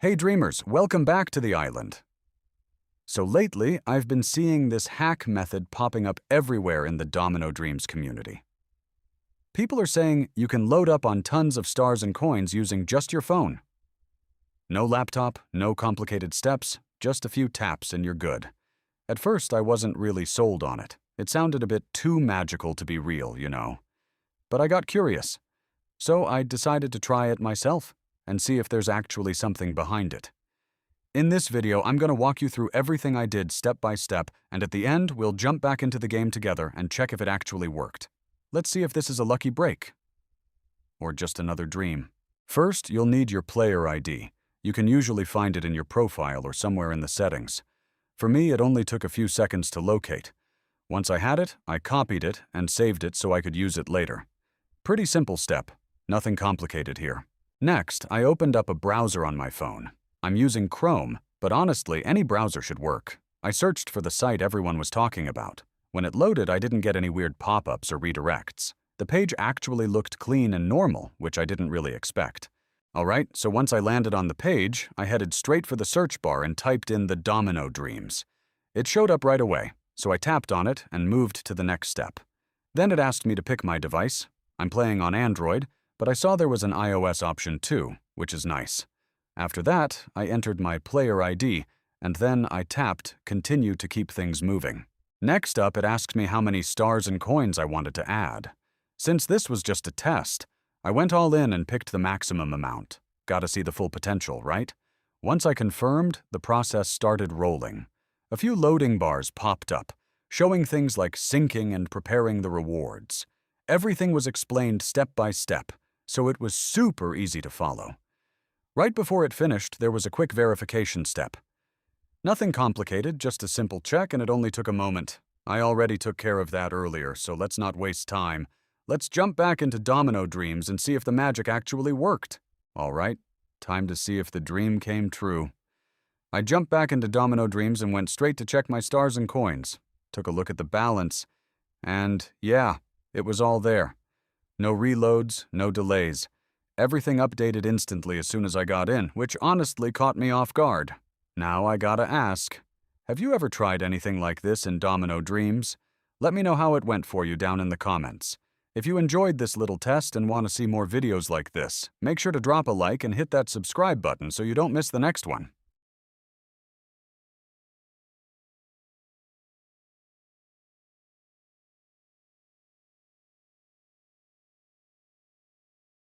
Hey dreamers, welcome back to the island. So lately, I've been seeing this hack method popping up everywhere in the Domino Dreams community. People are saying you can load up on tons of stars and coins using just your phone. No laptop, no complicated steps, just a few taps and you're good. At first, I wasn't really sold on it. It sounded a bit too magical to be real, you know. But I got curious. So I decided to try it myself and see if there's actually something behind it. In this video, I'm going to walk you through everything I did step by step, and at the end, we'll jump back into the game together and check if it actually worked. Let's see if this is a lucky break. Or just another dream. First, you'll need your player ID. You can usually find it in your profile or somewhere in the settings. For me, it only took a few seconds to locate. Once I had it, I copied it and saved it so I could use it later. Pretty simple step. Nothing complicated here. Next, I opened up a browser on my phone. I'm using Chrome, but honestly, any browser should work. I searched for the site everyone was talking about. When it loaded, I didn't get any weird pop-ups or redirects. The page actually looked clean and normal, which I didn't really expect. Alright, so once I landed on the page, I headed straight for the search bar and typed in the Domino Dreams. It showed up right away, so I tapped on it and moved to the next step. Then it asked me to pick my device. I'm playing on Android, but I saw there was an iOS option too, which is nice. After that, I entered my player ID, and then I tapped Continue to keep things moving. Next up, it asked me how many stars and coins I wanted to add. Since this was just a test, I went all in and picked the maximum amount. Gotta see the full potential, right? Once I confirmed, the process started rolling. A few loading bars popped up, showing things like syncing and preparing the rewards. Everything was explained step by step, so it was super easy to follow. Right before it finished, there was a quick verification step. Nothing complicated, just a simple check, and it only took a moment. I already took care of that earlier, so let's not waste time. Let's jump back into Domino Dreams and see if the magic actually worked. All right, time to see if the dream came true. I jumped back into Domino Dreams and went straight to check my stars and coins. Took a look at the balance, and yeah, it was all there. No reloads, no delays. Everything updated instantly as soon as I got in, which honestly caught me off guard. Now I gotta ask, have you ever tried anything like this in Domino Dreams? Let me know how it went for you down in the comments. If you enjoyed this little test and want to see more videos like this, make sure to drop a like and hit that subscribe button so you don't miss the next one.